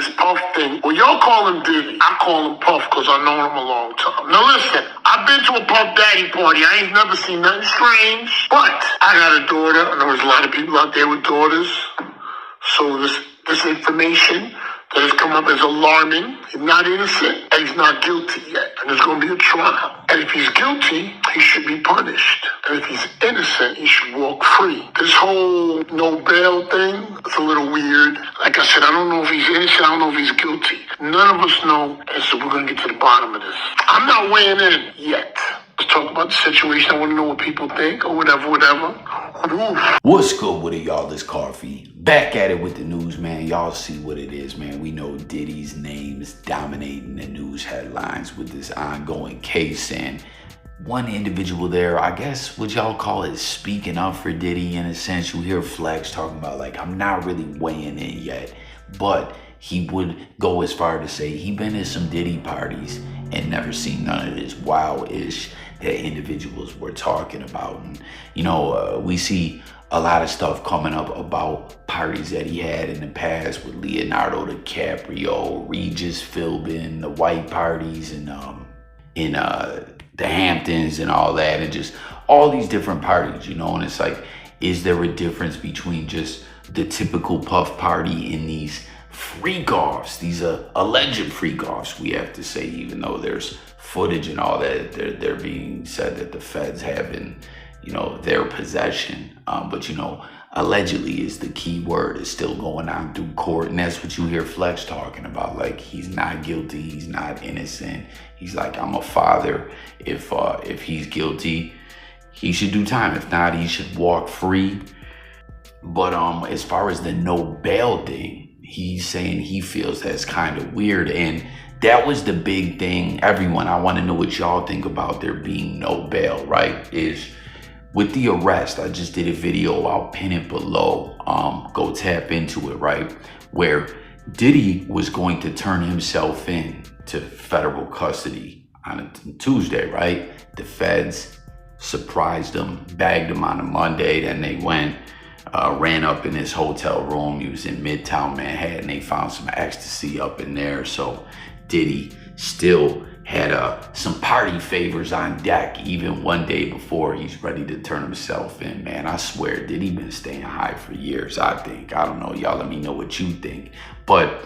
this Puff thing. Well, y'all call him Diddy. I call him Puff because I know him a long time. Now listen, I've been to a Puff Daddy party. I ain't never seen nothing strange. But I got a daughter, and there was a lot of people out there with daughters. So this information that has come up as alarming. He's not innocent, and he's not guilty yet. And there's going to be a trial. And if he's guilty, he should be punished. And if he's innocent, he should walk free. This whole no bail thing is a little weird. Like I said, I don't know if he's innocent. I don't know if he's guilty. None of us know. And so we're going to get to the bottom of this. I'm not weighing in yet. Let's talk about the situation. I want to know what people think or whatever. Oof. What's good with it, y'all? It's Coffee. Back at it with the news, man. Y'all see what it is, man. We know Diddy's name is dominating the news headlines with this ongoing case. And one individual there, I guess, what y'all call it, speaking up for Diddy in a sense. You hear Flex talking about, like, I'm not really weighing in yet. But he would go as far to say he been to some Diddy parties and never seen none of this wild-ish that individuals were talking about. And, you know, we see a lot of stuff coming up about parties that he had in the past with Leonardo DiCaprio, Regis Philbin, the white parties in the Hamptons and all that, and just all these different parties, you know. And it's like, is there a difference between just the typical Puff party in these freak-offs, these alleged freak-offs, we have to say, even though there's footage and all that, they're being said that the feds have in, you know, their possession. But, you know, allegedly is the key word. Is still going on through court. And that's what you hear Flex talking about. Like, he's not guilty. He's not innocent. He's like, I'm a father. If he's guilty, he should do time. If not, he should walk free. But as far as the no bail thing, he's saying he feels that's kind of weird. And that was the big thing. Everyone, I want to know what y'all think about there being no bail, right? Is with the arrest, I just did a video, I'll pin it below. Go tap into it, right? Where Diddy was going to turn himself in to federal custody on a Tuesday, right? The feds surprised him, bagged him on a Monday, then they went, ran up in his hotel room. He was in Midtown Manhattan. They found some ecstasy up in there. So Diddy still had some party favors on deck even one day before he's ready to turn himself in. Man, I swear, Diddy been staying high for years, I think. I don't know. Y'all let me know what you think. But,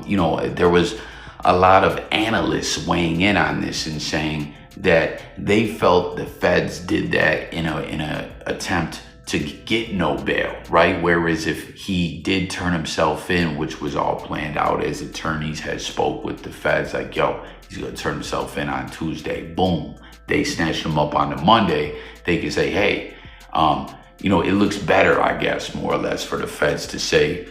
you know, there was a lot of analysts weighing in on this and saying that they felt the feds did that in a attempt to get no bail, right? Whereas if he did turn himself in, which was all planned out, as attorneys had spoke with the feds, like, yo, he's gonna turn himself in on Tuesday, boom, they snatched him up on the Monday, they could say, hey, you know, it looks better, I guess, more or less, for the feds to say,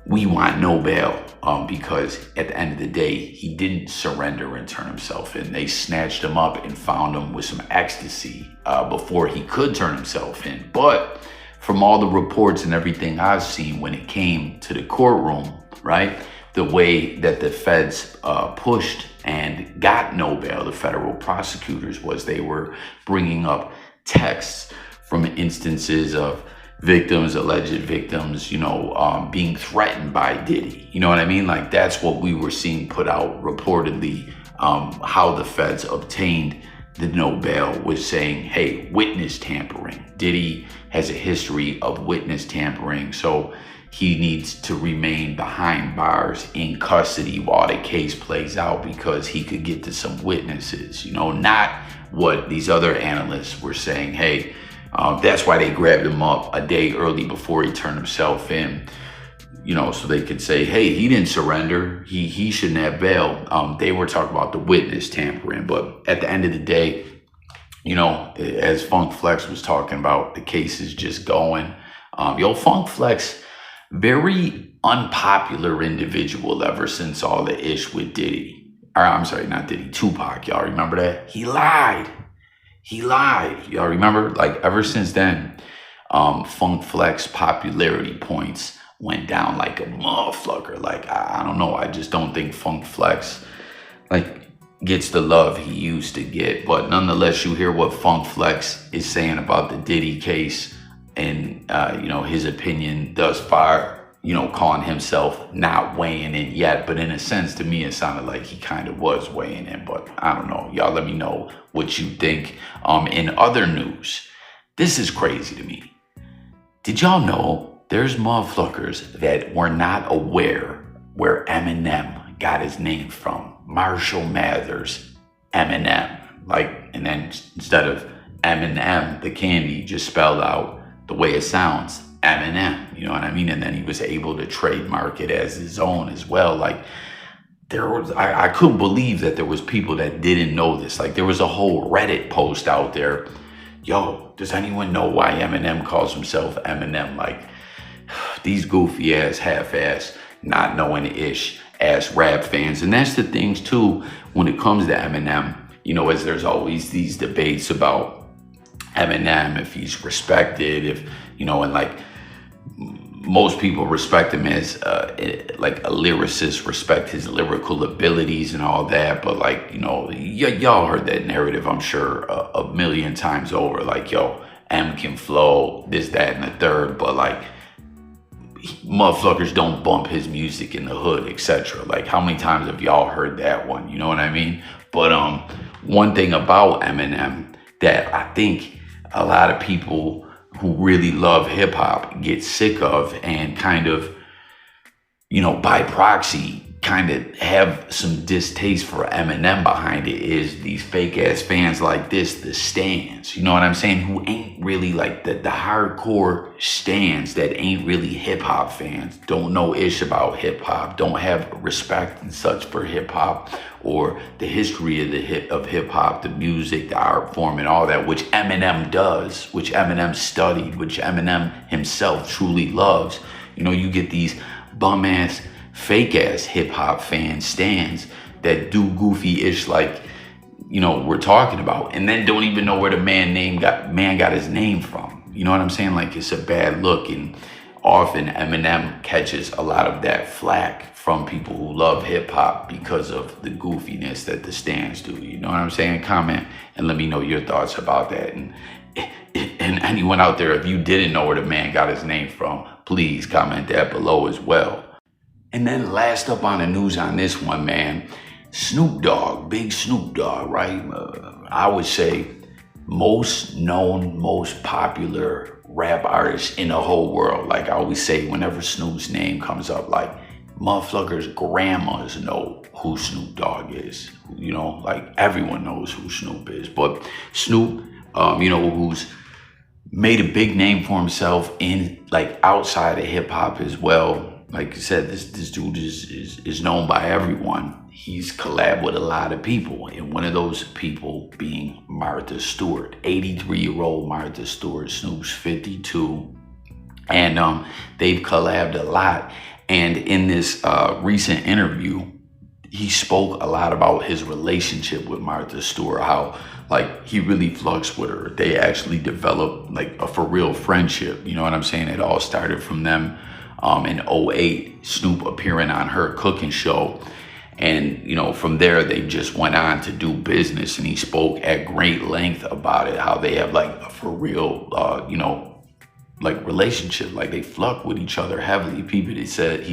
we want no bail, because at the end of the day, he didn't surrender and turn himself in. They snatched him up and found him with some ecstasy before he could turn himself in. But from all the reports and everything I've seen when it came to the courtroom, right, the way that the feds pushed and got no bail, the federal prosecutors, was they were bringing up texts from instances of victims, alleged victims, you know, being threatened by Diddy. You know what I mean? Like, that's what we were seeing put out reportedly, how the feds obtained the no bail, was saying, hey, witness tampering. Diddy has a history of witness tampering, so he needs to remain behind bars in custody while the case plays out because he could get to some witnesses, you know, not what these other analysts were saying, hey, that's why they grabbed him up a day early before he turned himself in, you know, so they could say, hey, he didn't surrender. He shouldn't have bail. They were talking about the witness tampering. But at the end of the day, you know, as Funk Flex was talking about, the case is just going. Funk Flex, very unpopular individual ever since all the ish with Diddy. Or, I'm sorry, not Diddy, Tupac. Y'all remember that? He lied. Y'all remember? Like, ever since then, Funk Flex popularity points went down like a motherfucker. Like, I don't know. I just don't think Funk Flex, like, gets the love he used to get. But nonetheless, you hear what Funk Flex is saying about the Diddy case and, you know, his opinion thus far. calling himself not weighing in yet. But in a sense, to me, it sounded like he kind of was weighing in. But I don't know. Y'all let me know what you think. In other news, this is crazy to me. Did y'all know there's motherfuckers that were not aware where Eminem got his name from? Marshall Mathers, Eminem. And then instead of M&M, the candy, just spelled out the way it sounds, Eminem, you know what I mean? And then he was able to trademark it as his own as well. I couldn't believe that there was people that didn't know this. There was a whole Reddit post out there. Yo, does anyone know why Eminem calls himself Eminem? These goofy ass, half-ass, not knowing ish ass rap fans. And that's the things too, when it comes to Eminem, as there's always these debates about Eminem, if he's respected, most people respect him as a lyricist, respect his lyrical abilities and all that. But y'all heard that narrative, I'm sure, a million times over. M can flow, this, that, and the third. But motherfuckers don't bump his music in the hood, etc. How many times have y'all heard that one? You know what I mean? But one thing about Eminem that I think a lot of people who really love hip hop get sick of, and kind of, by proxy, kind of have some distaste for Eminem behind it, is these fake ass fans like this, the stans, you know what I'm saying, who ain't really the hardcore stans that ain't really hip hop fans, don't know ish about hip hop, don't have respect and such for hip hop or the history of hip hop, the music, the art form, and all that, which Eminem does, which Eminem studied, which Eminem himself truly loves. You get these bum ass, fake ass hip hop fan stands that do goofy ish we're talking about, and then don't even know where the man got his name from. You know what I'm saying? It's a bad look, and often Eminem catches a lot of that flack from people who love hip hop because of the goofiness that the stands do. You know what I'm saying? Comment and let me know your thoughts about that. And anyone out there, if you didn't know where the man got his name from, please comment that below as well. And then last up on the news on this one, man, Snoop Dogg, big Snoop Dogg, right? I would say most known, most popular rap artist in the whole world. I always say, whenever Snoop's name comes up, motherfuckers' grandmas know who Snoop Dogg is. Everyone knows who Snoop is. But Snoop, who's made a big name for himself in outside of hip hop as well. Like I said, this dude is known by everyone. He's collabed with a lot of people, and one of those people being Martha Stewart, 83-year-old Martha Stewart. Snoop's 52, and they've collabed a lot. And in this recent interview, he spoke a lot about his relationship with Martha Stewart, how he really flux with her. They actually developed a for real friendship. You know what I'm saying? It all started from them in 2008, Snoop appearing on her cooking show. And, from there, they just went on to do business. And he spoke at great length about it, how they have a for real, relationship. They fuck with each other heavily. He said,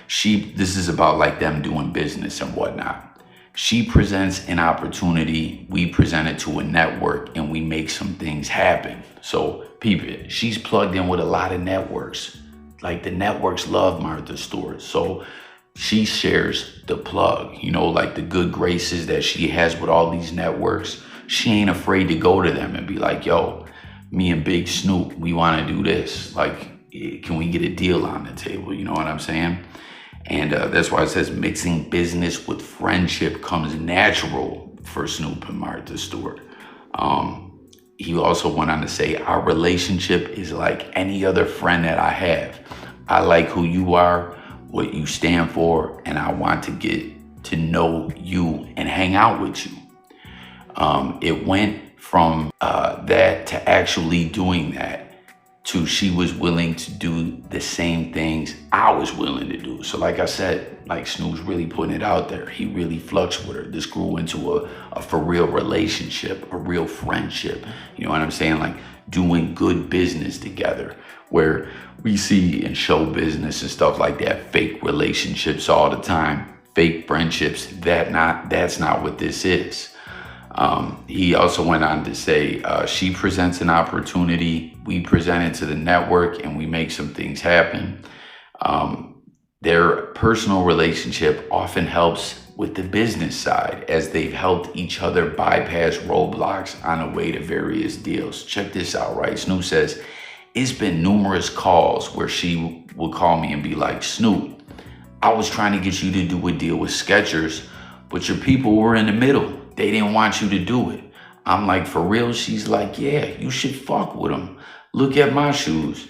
this is about them doing business and whatnot. She presents an opportunity, we present it to a network, and we make some things happen. So people, she's plugged in with a lot of networks. The networks love Martha Stewart. So she shares the plug, the good graces that she has with all these networks. She ain't afraid to go to them and be like, yo, me and Big Snoop, we want to do this. Can we get a deal on the table? You know what I'm saying? And that's why it says mixing business with friendship comes natural for Snoop and Martha Stewart. He also went on to say, our relationship is like any other friend that I have. I like who you are, what you stand for, and I want to get to know you and hang out with you. It went from that to actually doing that to she was willing to do the same things I was willing to do. So like I said, Snoop's really putting it out there. He really flux with her. This grew into a for real relationship, a real friendship. You know what I'm saying? doing good business together, where we see in show business and stuff like that, fake relationships all the time, fake friendships. That's not what this is. He also went on to say, she presents an opportunity, we present it to the network, and we make some things happen. Their personal relationship often helps with the business side, as they've helped each other bypass roadblocks on the way to various deals. Check this out, right? Snoop says, it's been numerous calls where she would call me and be like, Snoop, I was trying to get you to do a deal with Skechers, but your people were in the middle. They didn't want you to do it. I'm like, for real? She's like, yeah, you should fuck with them. Look at my shoes.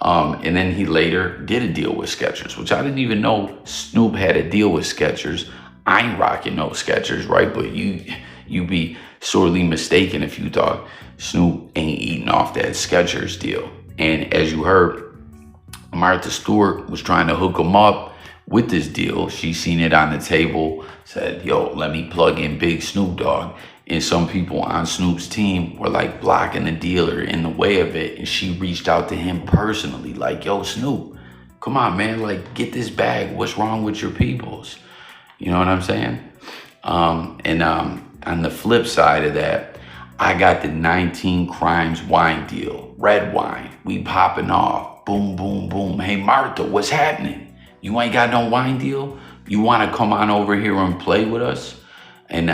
And then he later did a deal with Skechers, which I didn't even know Snoop had a deal with Skechers. I ain't rocking no Skechers, right? But you be sorely mistaken if you thought Snoop ain't eating off that Skechers deal. And as you heard, Martha Stewart was trying to hook him up with this deal. She seen it on the table, said, yo, let me plug in Big Snoop Dogg. And some people on Snoop's team were like blocking the deal or in the way of it. And she reached out to him personally, like, yo, Snoop, come on, man, like, get this bag. What's wrong with your peoples? You know what I'm saying? And on the flip side of that, I got the 19 Crimes wine deal, red wine. We popping off, boom, boom, boom. Hey, Martha, what's happening? You ain't got no wine deal? You want to come on over here and play with us? And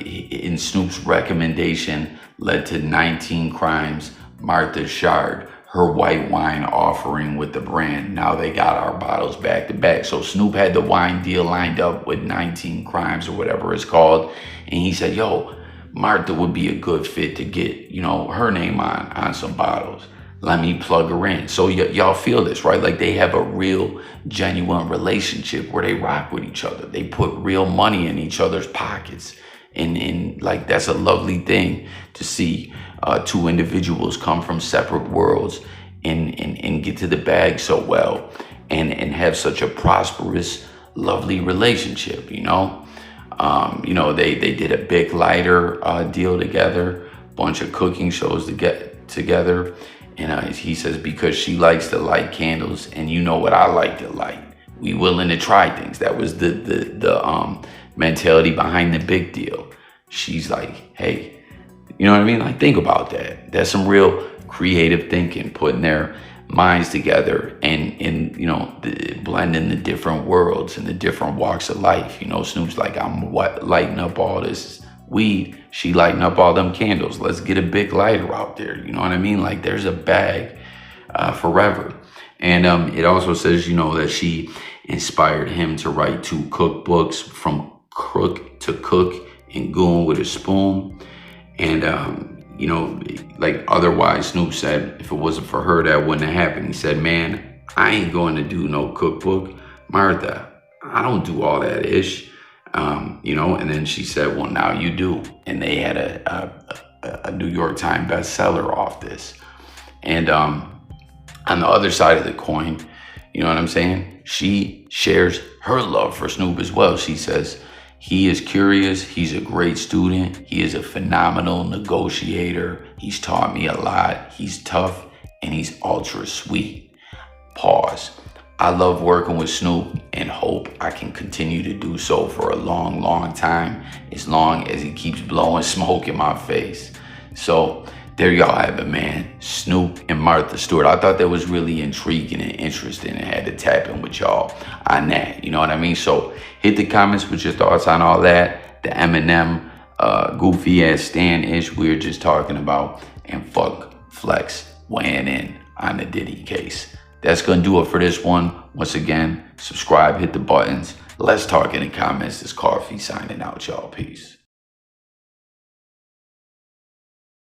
in Snoop's recommendation led to 19 Crimes, Martha Shard, her white wine offering with the brand. Now they got our bottles back to back. So Snoop had the wine deal lined up with 19 Crimes or whatever it's called. And he said, yo, Martha would be a good fit to get, you know, her name on some bottles. Let me plug her in. So y'all feel this, right? Like they have a real, genuine relationship where they rock with each other. They put real money in each other's pockets. And like, that's a lovely thing to see two individuals come from separate worlds and get to the bag so well and have such a prosperous, lovely relationship, you know? They did a big lighter deal together, bunch of cooking shows to get together. And he says, because she likes to light candles and you know what I like to light. We willing to try things. That was the mentality behind the big deal. She's like, hey, you know what I mean? Like, think about that. That's some real creative thinking, putting their minds together and blending the different worlds and the different walks of life. You know, Snoop's like, I'm lighting up all this weed. She lighting up all them candles. Let's get a big lighter out there. You know what I mean? Like, there's a bag forever. And it also says, that she inspired him to write 2 cookbooks, From Crook to Cook and Goon with a Spoon. And, like, otherwise, Snoop said, if it wasn't for her, that wouldn't have happened. He said, man, I ain't going to do no cookbook. Martha, I don't do all that ish. And then she said, well, now you do. And they had a New York Times bestseller off this. And on the other side of the coin, you know what I'm saying? She shares her love for Snoop as well. She says, he is curious. He's a great student. He is a phenomenal negotiator. He's taught me a lot. He's tough and he's ultra sweet. Pause. I love working with Snoop and hope I can continue to do so for a long, long time, as long as he keeps blowing smoke in my face. So there y'all have it, man. Snoop and Martha Stewart. I thought that was really intriguing and interesting and had to tap in with y'all on that. You know what I mean? So hit the comments with your thoughts on all that. The Eminem goofy ass Stan-ish we were just talking about, and fuck Flex weighing in on the Diddy case. That's going to do it for this one. Once again, subscribe, hit the buttons. Let's talk in the comments. This Coffee signing out, y'all. Peace.